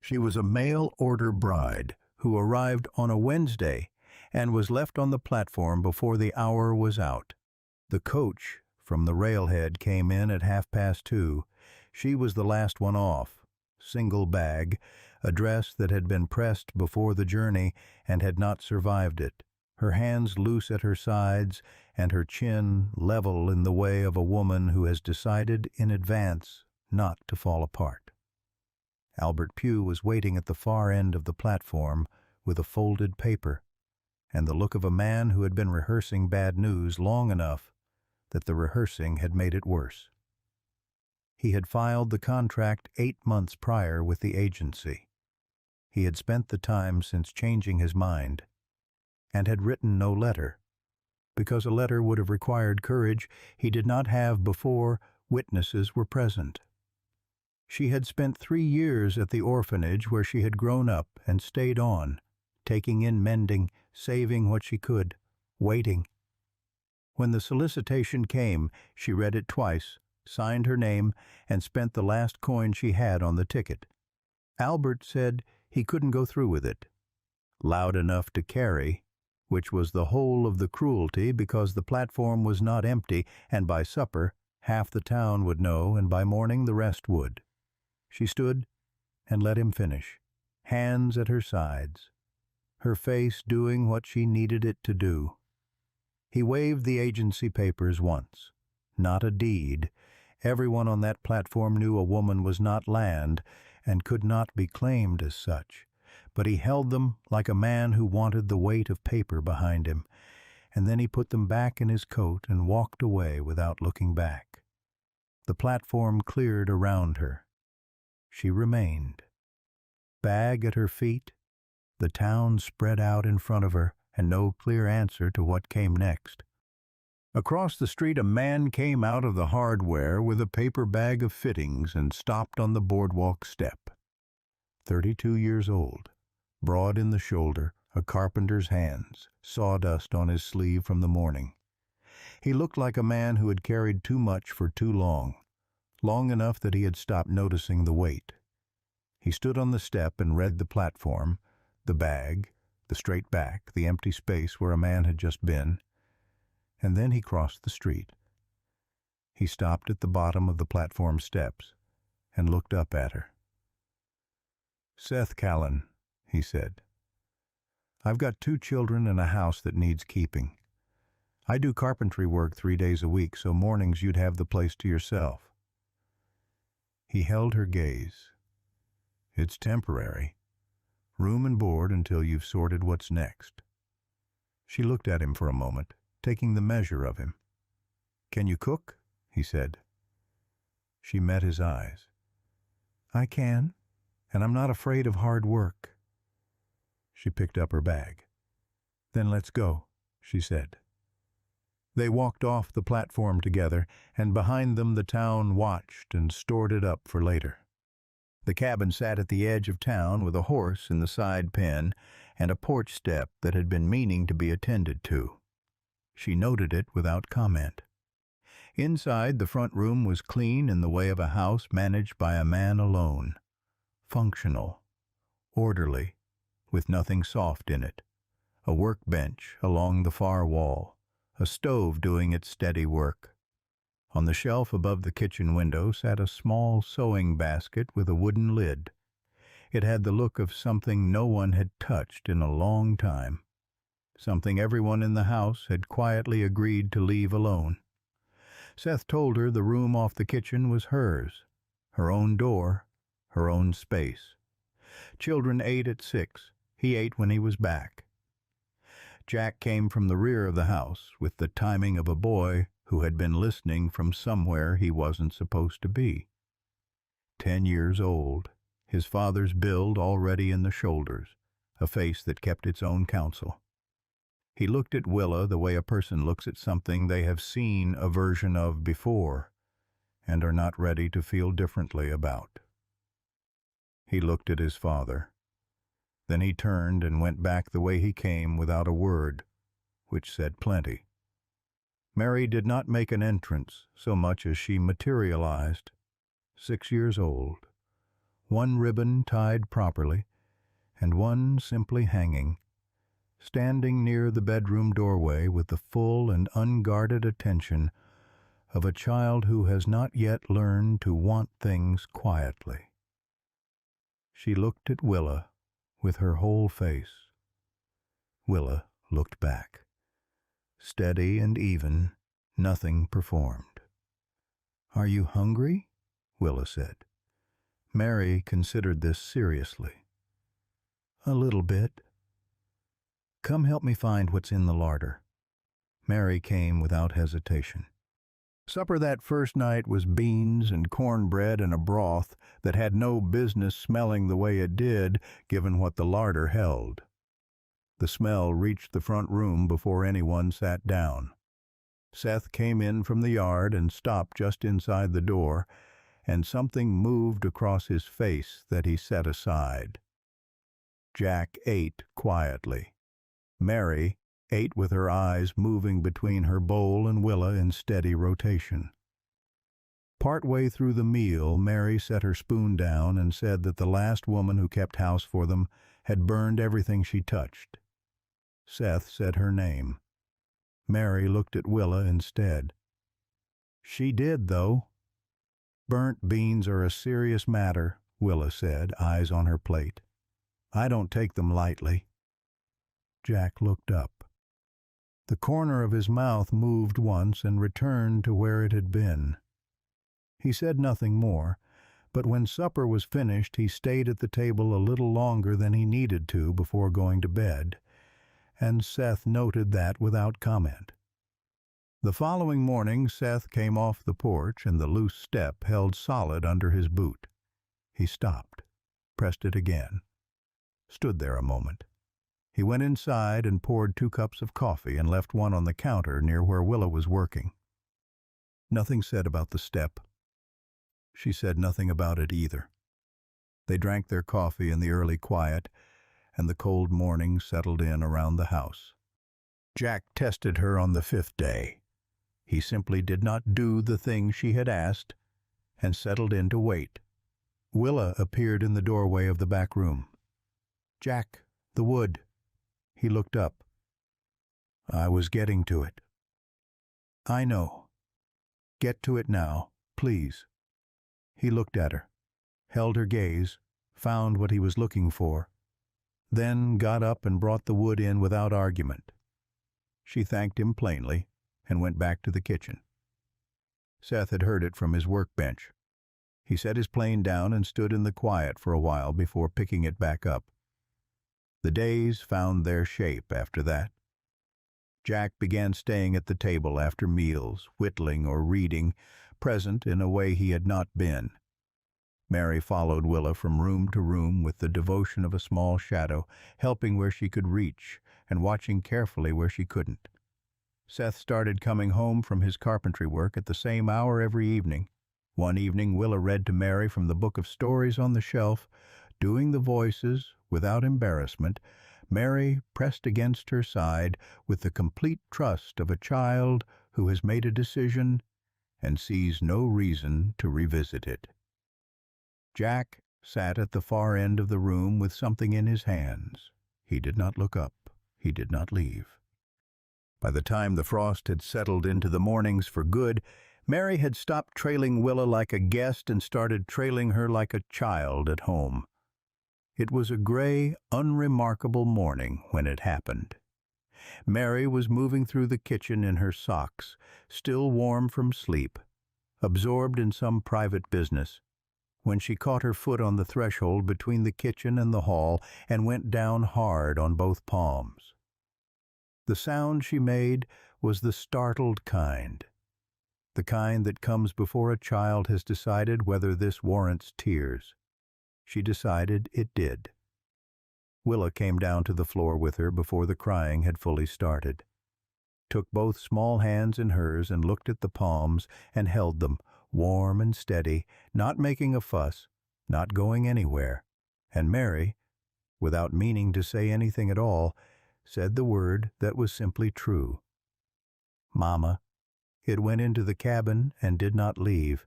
She was a mail-order bride who arrived on a Wednesday and was left on the platform before the hour was out. The coach from the railhead came in at 2:30. She was the last one off. Single bag, a dress that had been pressed before the journey and had not survived it, her hands loose at her sides and her chin level in the way of a woman who has decided in advance not to fall apart. Albert Pugh was waiting at the far end of the platform with a folded paper and the look of a man who had been rehearsing bad news long enough that the rehearsing had made it worse. He had filed the contract 8 months prior with the agency. He had spent the time since changing his mind and had written no letter, because a letter would have required courage he did not have before witnesses were present. She had spent 3 years at the orphanage where she had grown up and stayed on, taking in mending, saving what she could, waiting. When the solicitation came, she read it twice, signed her name, and spent the last coin she had on the ticket. Albert said he couldn't go through with it. Loud enough to carry, which was the whole of the cruelty because the platform was not empty, and by supper half the town would know, and by morning the rest would. She stood and let him finish, hands at her sides, her face doing what she needed it to do. He waved the agency papers once. Not a deed. Everyone on that platform knew a woman was not land and could not be claimed as such, but he held them like a man who wanted the weight of paper behind him, and then he put them back in his coat and walked away without looking back. The platform cleared around her. She remained. Bag at her feet, the town spread out in front of her, and no clear answer to what came next. Across the street a man came out of the hardware with a paper bag of fittings and stopped on the boardwalk step. 32 years old, broad in the shoulder, a carpenter's hands, sawdust on his sleeve from the morning. He looked like a man who had carried too much for too long enough that he had stopped noticing the weight. He stood on the step and read the platform, the bag, the straight back, the empty space where a man had just been, and then he crossed the street. He stopped at the bottom of the platform steps and looked up at her. "Seth Callan," he said, "I've got 2 children and a house that needs keeping. I do carpentry work 3 days a week, so mornings you'd have the place to yourself." He held her gaze. "It's temporary. Room and board until you've sorted what's next." She looked at him for a moment, taking the measure of him. "Can you cook?" he said. She met his eyes. "I can, and I'm not afraid of hard work." She picked up her bag. "Then let's go," she said. They walked off the platform together, and behind them the town watched and stored it up for later. The cabin sat at the edge of town with a horse in the side pen and a porch step that had been meaning to be attended to. She noted it without comment. Inside, the front room was clean in the way of a house managed by a man alone. Functional, orderly, with nothing soft in it. A workbench along the far wall. A stove doing its steady work. On the shelf above the kitchen window sat a small sewing basket with a wooden lid. It had the look of something no one had touched in a long time, something everyone in the house had quietly agreed to leave alone. Seth told her the room off the kitchen was hers, her own door, her own space. Children ate at 6. He ate when he was back. Jack came from the rear of the house with the timing of a boy who had been listening from somewhere he wasn't supposed to be. 10 years old, his father's build already in the shoulders, a face that kept its own counsel. He looked at Willa the way a person looks at something they have seen a version of before and are not ready to feel differently about. He looked at his father. Then he turned and went back the way he came without a word, which said plenty. Mary did not make an entrance so much as she materialized, 6 years old, one ribbon tied properly, and one simply hanging, standing near the bedroom doorway with the full and unguarded attention of a child who has not yet learned to want things quietly. She looked at Willa with her whole face. Willa looked back. Steady and even, nothing performed. "Are you hungry?" Willa said. Mary considered this seriously. "A little bit." "Come help me find what's in the larder." Mary came without hesitation. Supper that first night was beans and cornbread and a broth that had no business smelling the way it did, given what the larder held. The smell reached the front room before anyone sat down. Seth came in from the yard and stopped just inside the door, and something moved across his face that he set aside. Jack ate quietly. Mary ate with her eyes moving between her bowl and Willa in steady rotation. Partway through the meal, Mary set her spoon down and said that the last woman who kept house for them had burned everything she touched. Seth said her name. Mary looked at Willa instead. "She did, though." "Burnt beans are a serious matter," Willa said, eyes on her plate. "I don't take them lightly." Jack looked up. The corner of his mouth moved once and returned to where it had been. He said nothing more, but when supper was finished he stayed at the table a little longer than he needed to before going to bed, and Seth noted that without comment. The following morning Seth came off the porch and the loose step held solid under his boot. He stopped, pressed it again, stood there a moment. He went inside and poured 2 cups of coffee and left one on the counter near where Willa was working. Nothing said about the step. She said nothing about it either. They drank their coffee in the early quiet, and the cold morning settled in around the house. Jack tested her on the 5th day. He simply did not do the thing she had asked and settled in to wait. Willa appeared in the doorway of the back room. "Jack, the wood." He looked up. "I was getting to it." "I know. Get to it now, please." He looked at her, held her gaze, found what he was looking for, then got up and brought the wood in without argument. She thanked him plainly and went back to the kitchen. Seth had heard it from his workbench. He set his plane down and stood in the quiet for a while before picking it back up. The days found their shape after that. Jack began staying at the table after meals, whittling or reading, present in a way he had not been. Mary followed Willa from room to room with the devotion of a small shadow, helping where she could reach and watching carefully where she couldn't. Seth started coming home from his carpentry work at the same hour every evening. One evening Willa read to Mary from the book of stories on the shelf, doing the voices without embarrassment. Mary pressed against her side with the complete trust of a child who has made a decision and sees no reason to revisit it. Jack sat at the far end of the room with something in his hands. He did not look up. He did not leave. By the time the frost had settled into the mornings for good, Mary had stopped trailing Willa like a guest and started trailing her like a child at home. It was a gray, unremarkable morning when it happened. Mary was moving through the kitchen in her socks, still warm from sleep, absorbed in some private business, when she caught her foot on the threshold between the kitchen and the hall and went down hard on both palms. The sound she made was the startled kind, the kind that comes before a child has decided whether this warrants tears. She decided it did. Willa came down to the floor with her before the crying had fully started, took both small hands in hers and looked at the palms and held them, warm and steady, not making a fuss, not going anywhere. And Mary, without meaning to say anything at all, said the word that was simply true. "Mama." It went into the cabin and did not leave.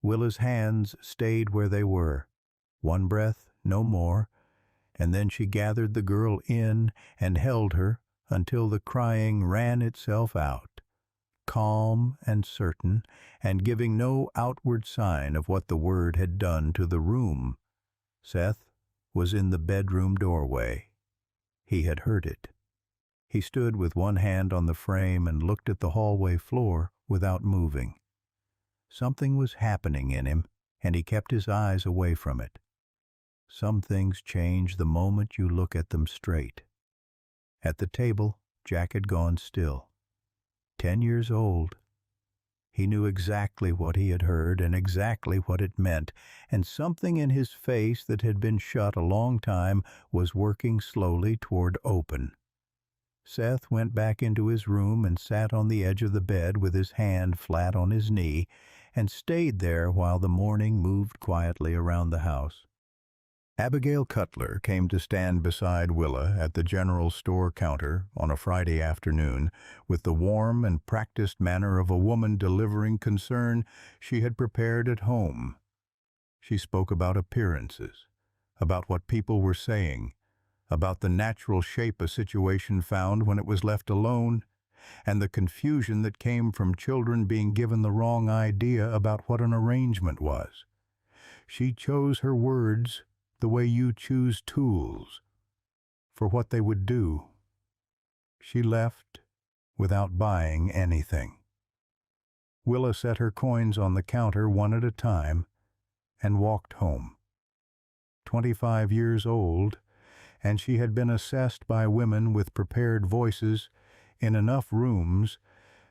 Willa's hands stayed where they were. One breath, no more, and then she gathered the girl in and held her until the crying ran itself out, calm and certain, and giving no outward sign of what the word had done to the room. Seth was in the bedroom doorway. He had heard it. He stood with one hand on the frame and looked at the hallway floor without moving. Something was happening in him, and he kept his eyes away from it. Some things change the moment you look at them straight. At the table, Jack had gone still. 10 years old. He knew exactly what he had heard and exactly what it meant, and something in his face that had been shut a long time was working slowly toward open. Seth went back into his room and sat on the edge of the bed with his hand flat on his knee, and stayed there while the morning moved quietly around the house. Abigail Cutler came to stand beside Willa at the general store counter on a Friday afternoon with the warm and practiced manner of a woman delivering concern she had prepared at home. She spoke about appearances, about what people were saying, about the natural shape a situation found when it was left alone, and the confusion that came from children being given the wrong idea about what an arrangement was. She chose her words the way you choose tools, for what they would do. She left without buying anything. Willa set her coins on the counter one at a time and walked home. 25 years old, and she had been assessed by women with prepared voices in enough rooms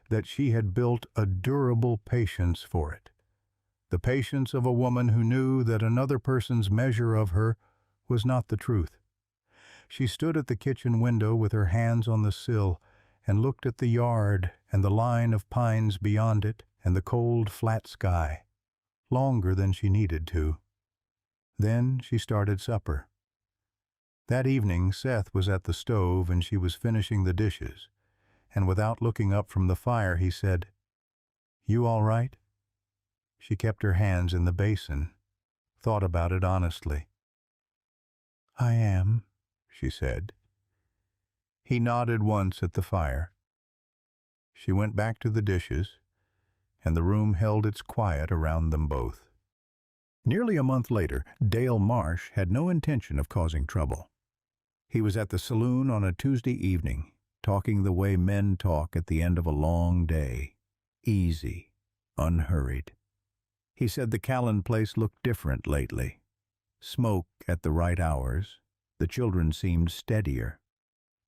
that she had built a durable patience for it. The patience of a woman who knew that another person's measure of her was not the truth. She stood at the kitchen window with her hands on the sill and looked at the yard and the line of pines beyond it and the cold, flat sky, longer than she needed to. Then she started supper. That evening Seth was at the stove and she was finishing the dishes, and without looking up from the fire he said, "You all right?" She kept her hands in the basin, thought about it honestly. "I am," she said. He nodded once at the fire. She went back to the dishes, and the room held its quiet around them both. Nearly a month later, Dale Marsh had no intention of causing trouble. He was at the saloon on a Tuesday evening, talking the way men talk at the end of a long day, easy, unhurried. He said the Callan place looked different lately. Smoke at the right hours. The children seemed steadier.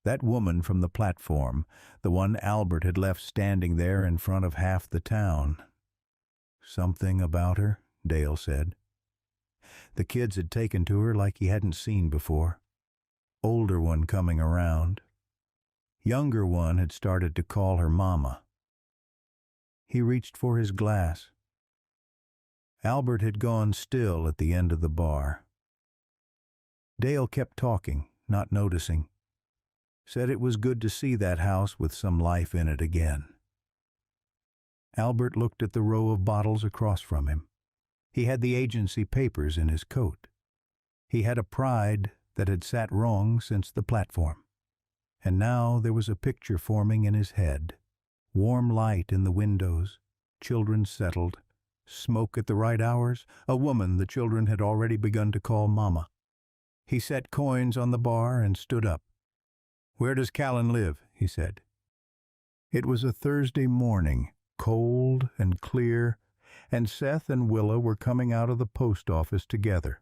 That woman from the platform, the one Albert had left standing there in front of half the town. Something about her, Dale said. The kids had taken to her like he hadn't seen before. Older one coming around. Younger one had started to call her Mama. He reached for his glass. Albert had gone still at the end of the bar. Dale kept talking, not noticing. Said it was good to see that house with some life in it again. Albert looked at the row of bottles across from him. He had the agency papers in his coat. He had a pride that had sat wrong since the platform. And now there was a picture forming in his head. Warm light in the windows, children settled, smoke at the right hours, a woman the children had already begun to call Mama. He set coins on the bar and stood up. "Where does Callan live?" he said. It was a Thursday morning, cold and clear, and Seth and Willa were coming out of the post office together.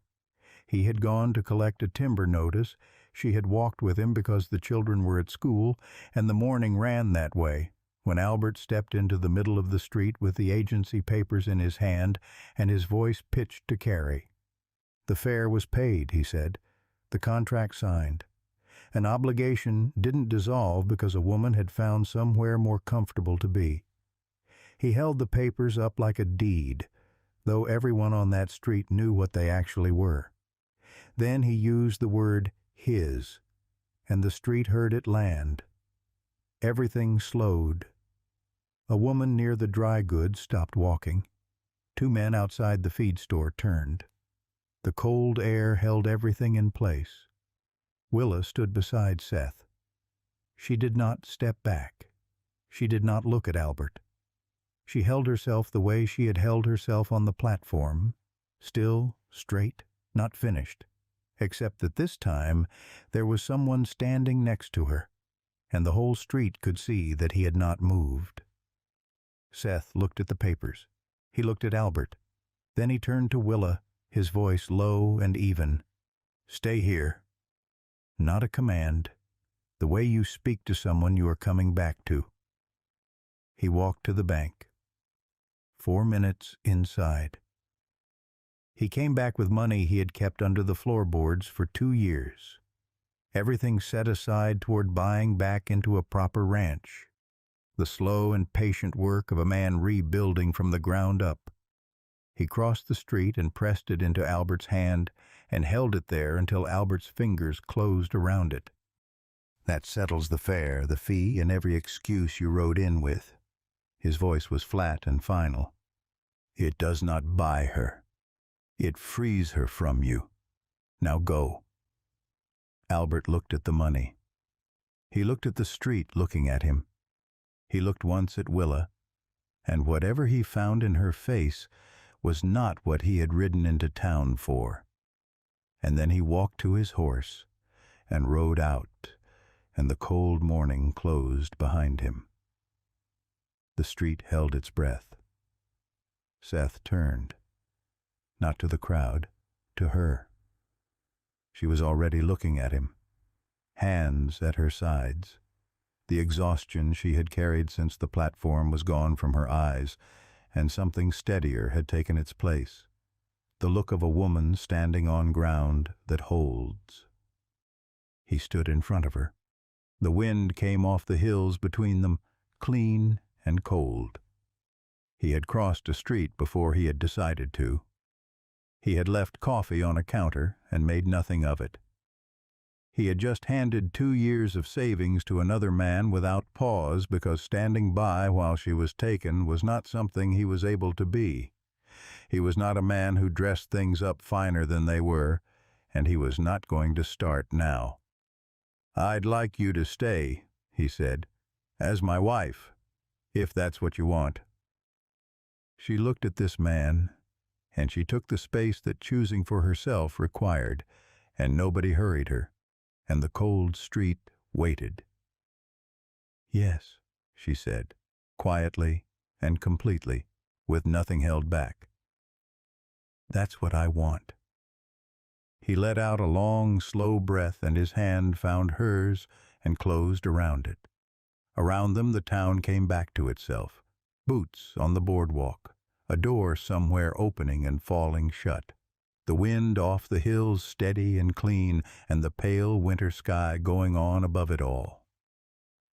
He had gone to collect a timber notice. She had walked with him because the children were at school, and the morning ran that way, when Albert stepped into the middle of the street with the agency papers in his hand and his voice pitched to Carrie. The fare was paid, he said. The contract signed. An obligation didn't dissolve because a woman had found somewhere more comfortable to be. He held the papers up like a deed, though everyone on that street knew what they actually were. Then he used the word his, and the street heard it land. Everything slowed. A woman near the dry goods stopped walking. 2 men outside the feed store turned. The cold air held everything in place. Willa stood beside Seth. She did not step back. She did not look at Albert. She held herself the way she had held herself on the platform, still, straight, not finished, except that this time there was someone standing next to her, and the whole street could see that he had not moved. Seth looked at the papers. He looked at Albert. Then he turned to Willa, his voice low and even. "Stay here." Not a command. The way you speak to someone you are coming back to. He walked to the bank. 4 minutes inside. He came back with money he had kept under the floorboards for 2 years. Everything set aside toward buying back into a proper ranch. The slow and patient work of a man rebuilding from the ground up. He crossed the street and pressed it into Albert's hand and held it there until Albert's fingers closed around it. "That settles the fare, the fee, and every excuse you rode in with." His voice was flat and final. "It does not buy her. It frees her from you. Now go." Albert looked at the money. He looked at the street looking at him. He looked once at Willa, and whatever he found in her face was not what he had ridden into town for. And then he walked to his horse and rode out, and the cold morning closed behind him. The street held its breath. Seth turned, not to the crowd, to her. She was already looking at him, hands at her sides. The exhaustion she had carried since the platform was gone from her eyes, and something steadier had taken its place. The look of a woman standing on ground that holds. He stood in front of her. The wind came off the hills between them, clean and cold. He had crossed a street before he had decided to. He had left coffee on a counter and made nothing of it. He had just handed 2 years of savings to another man without pause because standing by while she was taken was not something he was able to be. He was not a man who dressed things up finer than they were, and he was not going to start now. "I'd like you to stay," he said, "as my wife, if that's what you want." She looked at this man, and she took the space that choosing for herself required, and nobody hurried her, and the cold street waited. "Yes," she said, quietly and completely, with nothing held back. "That's what I want." He let out a long, slow breath, and his hand found hers and closed around it. Around them the town came back to itself. Boots on the boardwalk, a door somewhere opening and falling shut. The wind off the hills steady and clean, and the pale winter sky going on above it all.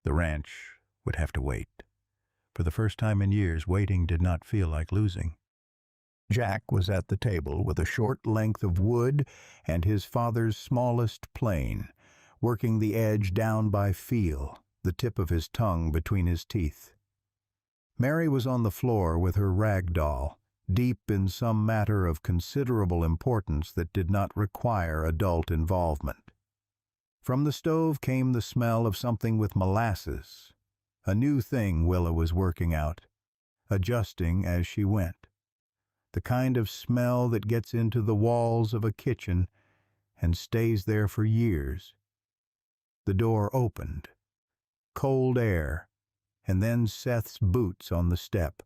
The ranch would have to wait. For the first time in years, waiting did not feel like losing. Jack was at the table with a short length of wood and his father's smallest plane, working the edge down by feel, the tip of his tongue between his teeth. Mary was on the floor with her rag doll, deep in some matter of considerable importance that did not require adult involvement. From the stove came the smell of something with molasses, a new thing Willa was working out, adjusting as she went. The kind of smell that gets into the walls of a kitchen and stays there for years. The door opened. Cold air, and then Seth's boots on the step.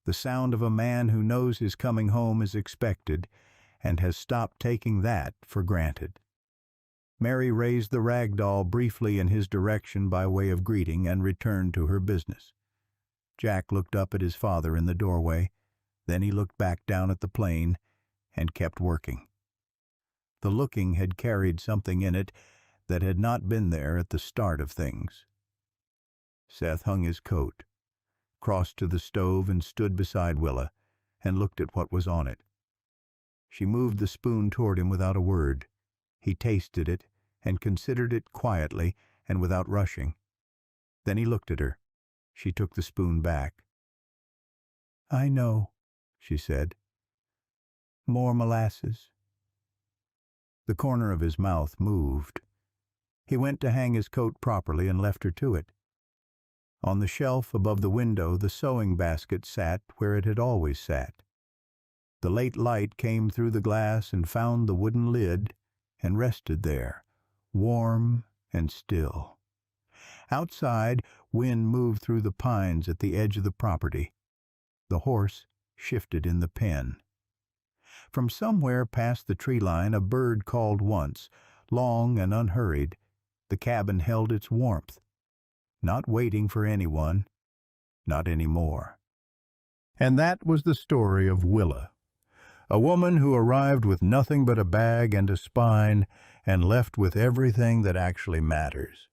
The sound of a man who knows his coming home is expected and has stopped taking that for granted. Mary raised the rag doll briefly in his direction by way of greeting and returned to her business. Jack looked up at his father in the doorway, then he looked back down at the plane and kept working. The looking had carried something in it that had not been there at the start of things. Seth hung his coat, crossed to the stove and stood beside Willa, and looked at what was on it. She moved the spoon toward him without a word. He tasted it and considered it quietly and without rushing. Then he looked at her. She took the spoon back. "I know," she said. "More molasses. The corner of his mouth moved. He went to hang his coat properly and left her to it. On the shelf above the window the sewing basket sat where it had always sat. The late light came through the glass and found the wooden lid and rested there, warm and still. Outside, wind moved through the pines at the edge of the property. The horse shifted in the pen. From somewhere past the tree line a bird called once, long and unhurried. The cabin held its warmth, not waiting for anyone, not anymore. And that was the story of Willa, a woman who arrived with nothing but a bag and a spine and left with everything that actually matters.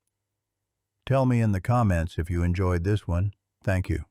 Tell me in the comments if you enjoyed this one. Thank you.